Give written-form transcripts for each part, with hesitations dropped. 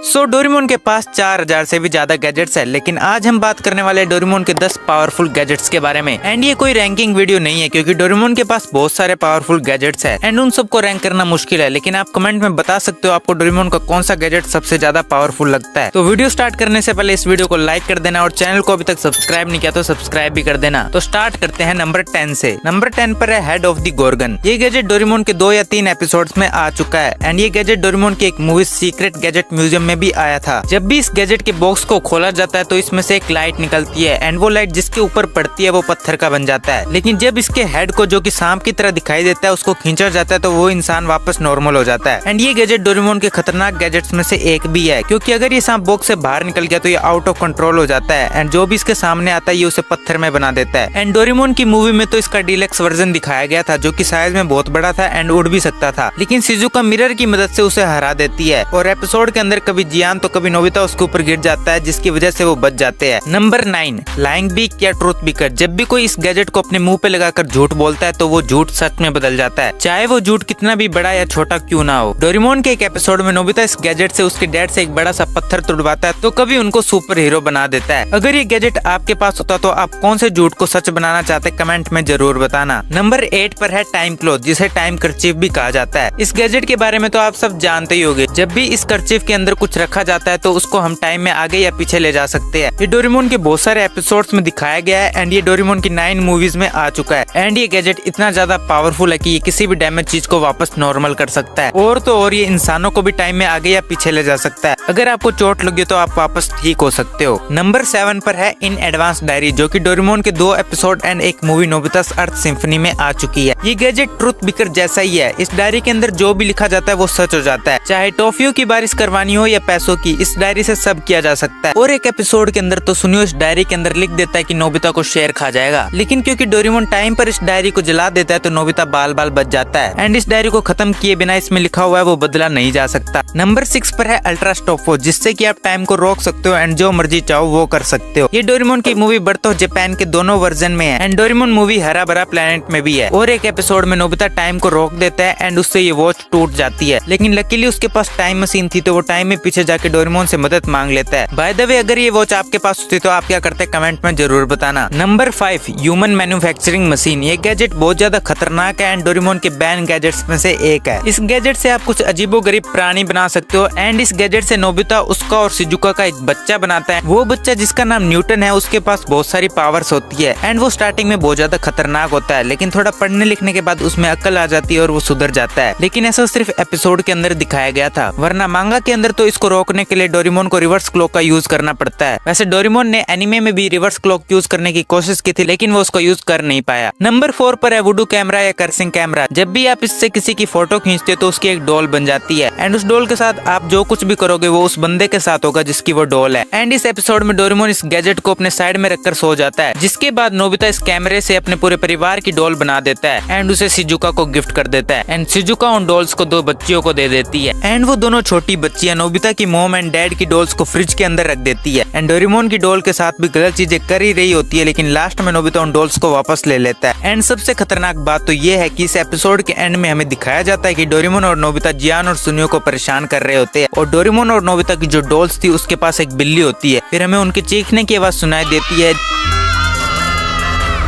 Doraemon के पास 4000 से भी ज्यादा गैजेट्स है, लेकिन आज हम बात करने वाले डोरेमोन के 10 पावरफुल गैजेट्स के बारे में। एंड ये कोई रैंकिंग वीडियो नहीं है, क्योंकि डोरेमोन के पास बहुत सारे पावरफुल गैजेट्स है एंड उन सबको रैंक करना मुश्किल है। लेकिन आप कमेंट में बता सकते हो आपको डोरेमोन का कौन सा गैजेट सबसे ज्यादा पावरफुल लगता है। तो वीडियो स्टार्ट करने से पहले इस वीडियो को लाइक कर देना और चैनल को अभी तक सब्सक्राइब नहीं किया तो सब्सक्राइब भी कर देना। तो स्टार्ट करते हैं नंबर 10 से। नंबर 10 पर है हेड ऑफ द गोर्गन। ये गैजेट डोरेमोन के 2 या 3 एपिसोड्स में आ चुका है एंड ये गैजेट डोरेमोन की एक मूवी सीक्रेट गैजेट म्यूजियम में भी आया था। जब भी इस गैजेट के बॉक्स को खोला जाता है तो इसमें से एक लाइट निकलती है एंड वो लाइट जिसके ऊपर पड़ती है वो पत्थर का बन जाता है। लेकिन जब इसके हेड को, जो कि सांप की तरह दिखाई देता है, उसको खींचा जाता है तो वो इंसान वापस नॉर्मल हो जाता है। एंड ये गैजेट डोरेमोन के खतरनाक गैजेट्स में से एक भी है, क्योंकि अगर ये सांप बॉक्स से बाहर निकल गया तो ये आउट ऑफ कंट्रोल हो जाता है एंड जो भी इसके सामने आता है ये उसे पत्थर में बना देता है। एंड डोरेमोन की मूवी में तो इसका डीलक्स वर्जन दिखाया गया था, जो कि साइज में बहुत बड़ा था एंड उड़ भी सकता था, लेकिन शिजुका मिरर की मदद से उसे हरा देती है और एपिसोड के अंदर कभी जियान तो कभी नोबिता उसके ऊपर गिर जाता है, जिसकी वजह से वो बच जाते हैं। नंबर 9 लाइंग बीक या ट्रूथ बीकर। जब भी कोई इस गैजेट को अपने मुंह पे लगाकर झूठ बोलता है तो वो झूठ सच में बदल जाता है, चाहे वो झूठ कितना भी बड़ा या छोटा क्यों ना हो। डोरेमोन के एक एपिसोड में नोबिता इस गैजेट से उसके डैड से एक बड़ा सा पत्थर तुड़वाता है तो कभी उनको सुपर हीरो बना देता है। अगर ये गैजेट आपके पास होता तो आप कौन से झूठ को सच बनाना चाहते कमेंट में जरूर बताना। नंबर 8 पर है टाइम क्लॉथ, जिसे टाइम कर्चीफ भी कहा जाता है। इस गैजेट के बारे में तो आप सब जानते ही होंगे। जब भी इस कर्चीफ के अंदर कुछ रखा जाता है तो उसको हम टाइम में आगे या पीछे ले जा सकते हैं। ये डोरेमोन के बहुत सारे एपिसोड्स में दिखाया गया है एंड ये डोरेमोन की 9 मूवीज में आ चुका है। एंड ये गैजेट इतना ज्यादा पावरफुल है कि ये किसी भी डैमेज चीज को वापस नॉर्मल कर सकता है और तो और ये इंसानों को भी टाइम में आगे या पीछे ले जा सकता है। अगर आपको चोट लगी तो आप वापस ठीक हो सकते हो। नंबर 7 पर है इन एडवांस डायरी, जो कि डोरेमोन के 2 एपिसोड एंड एक मूवी नोबितास अर्थ सिम्फनी में आ चुकी है। ये गैजेट ट्रूथ बीकर जैसा ही है। इस डायरी के अंदर जो भी लिखा जाता है वो सच हो जाता है, चाहे टॉफियों की बारिश करवानी हो या पैसों की, इस डायरी से सब किया जा सकता है। और एक एपिसोड के अंदर तो सुनियो इस डायरी के अंदर लिख देता है कि नोबिता को शेर खा जाएगा, लेकिन क्योंकि डोरेमोन टाइम पर इस डायरी को जला देता है तो नोबिता बाल बाल बच जाता है एंड इस डायरी को खत्म किए बिना इसमें लिखा हुआ है वो बदला नहीं जा सकता। नंबर 6 पर है अल्ट्रा स्टॉपवॉच, जिससे कि आप टाइम को रोक सकते हो एंड जो मर्जी चाहो वो कर सकते हो। ये डोरेमोन की मूवी बर्थ ऑफ जापान के दोनों वर्जन में है एंड डोरेमोन मूवी हरा भरा प्लेनेट में भी है। और एक एपिसोड में नोबिता टाइम को रोक देता है एंड उससे ये वॉच टूट जाती है, लेकिन लकीली उसके पास टाइम मशीन थी तो वो टाइम में पीछे जाके डोरेमोन से मदद मांग लेता है। बाय द वे, अगर ये वॉच आपके पास होती तो आप क्या करते कमेंट में जरूर बताना। Number 5 human manufacturing machine. ये गैजेट बहुत ज्यादा खतरनाक है एंड डोरेमोन के बैन गैजेट्स में से एक है। इस गैजेट से आप कुछ अजीबोगरीब प्राणी बना सकते हो एंड इस गैजेट से नोबिता, उसका और शिजुका का एक बच्चा बनाता है। वो बच्चा जिसका नाम न्यूटन है, उसके पास बहुत सारी पावर्स होती है एंड वो स्टार्टिंग में बहुत ज्यादा खतरनाक होता है, लेकिन थोड़ा पढ़ने लिखने के बाद उसमें अक्ल आ जाती है और वो सुधर जाता है। लेकिन ऐसा सिर्फ एपिसोड के अंदर दिखाया गया था, वरना मांगा के अंदर तो इसको रोकने के लिए डोरेमोन को रिवर्स क्लॉक का यूज करना पड़ता है। वैसे डोरेमोन ने एनिमे में भी रिवर्स क्लॉक यूज करने की कोशिश की थी, लेकिन वो उसको यूज कर नहीं पाया। नंबर 4 पर है वुडू कैमरा या कर्सिंग कैमरा। जब भी आप इससे किसी की फोटो खींचते हो तो उसकी एक डॉल बन जाती है एंड उस डॉल के साथ आप जो कुछ भी करोगे वो उस बंदे के साथ होगा जिसकी वो डॉल है। एंड इस एपिसोड में डोरेमोन इस गैजेट को अपने साइड में रखकर सो जाता है, जिसके बाद नोबिता इस कैमरे से अपने पूरे परिवार की डॉल बना देता है एंड उसे शिजुका को गिफ्ट कर देता है एंड शिजुका उन डॉल्स को 2 बच्चियों को दे देती है एंड वो दोनों छोटी बच्चियां नोबिता की मॉम एंड डैड की डॉल्स को फ्रिज के अंदर रख देती है एंड डोरेमोन की डॉल के साथ भी गलत चीजें कर ही रही होती है, लेकिन लास्ट में नोबिता उन डॉल्स को वापस ले लेता है। एंड सबसे खतरनाक बात तो ये है कि इस एपिसोड के एंड में हमें दिखाया जाता है कि डोरेमोन और नोबिता जियान और सुनियो को परेशान कर रहे होते हैं और डोरेमोन और नोबिता की जो डॉल्स थी उसके पास एक बिल्ली होती है। फिर हमें उनके चीखने की आवाज सुनाई देती है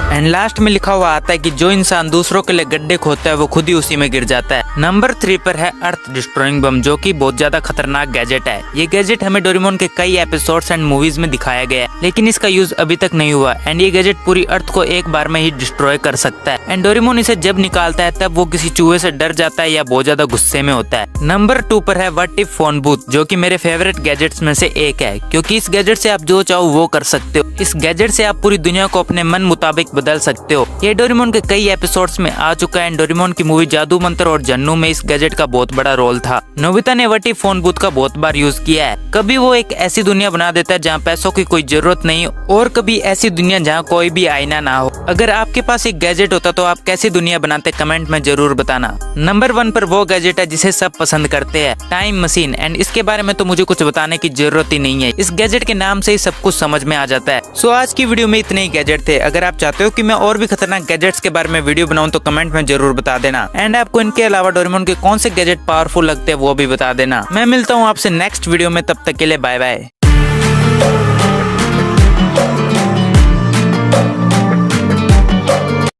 एंड लास्ट में लिखा हुआ आता है कि जो इंसान दूसरों के लिए गड्ढे खोदता है वो खुद ही उसी में गिर जाता है। नंबर 3 पर है अर्थ डिस्ट्रॉइंग बम, जो कि बहुत ज्यादा खतरनाक गैजेट है। ये गैजेट हमें डोरेमोन के कई एपिसोड्स एंड मूवीज में दिखाया गया है, लेकिन इसका यूज अभी तक नहीं हुआ एंड ये गैजेट पूरी अर्थ को एक बार में ही डिस्ट्रॉय कर सकता है एंड डोरेमोन इसे जब निकालता है तब वो किसी चूहे से डर जाता है या बहुत ज्यादा गुस्से में होता है। नंबर 2 पर है व्हाट इफ फोन बूथ, जो कि मेरे फेवरेट गैजेट्स में से एक है, क्योंकि इस गैजेट से आप जो चाहो वो कर सकते हो। इस गैजेट से आप पूरी दुनिया को अपने मन मुताबिक बदल सकते हो। ये डोरेमोन के कई एपिसोड्स में आ चुका है। डोरेमोन की मूवी जादू मंत्र और जन्नू में इस गैजेट का बहुत बड़ा रोल था। नोबिता ने व्हाट इफ फोन बूथ का बहुत बार यूज किया है। कभी वो एक ऐसी दुनिया बना देता है जहाँ पैसों की कोई जरूरत नहीं और कभी ऐसी दुनिया जहाँ कोई भी आईना ना हो। अगर आपके पास एक गैजेट होता तो आप कैसी दुनिया बनाते कमेंट में जरूर बताना। नंबर 1 पर वो गैजेट है जिसे सब पसंद करते हैं, टाइम मशीन। एंड इसके बारे में तो मुझे कुछ बताने की जरूरत ही नहीं है, इस गैजेट के नाम से ही सब कुछ समझ में आ जाता है। सो आज की वीडियो में इतने ही गैजेट थे। अगर आप चाहते हो कि मैं और भी खतरनाक गैजेट्स के बारे में वीडियो बनाऊं तो कमेंट में जरूर बता देना। एंड आपको इनके अलावा डोरेमोन के कौन से गैजेट पावरफुल लगते हैं वो भी बता देना। मैं मिलता हूँ आपसे नेक्स्ट वीडियो में, तब तक के लिए बाय बाय।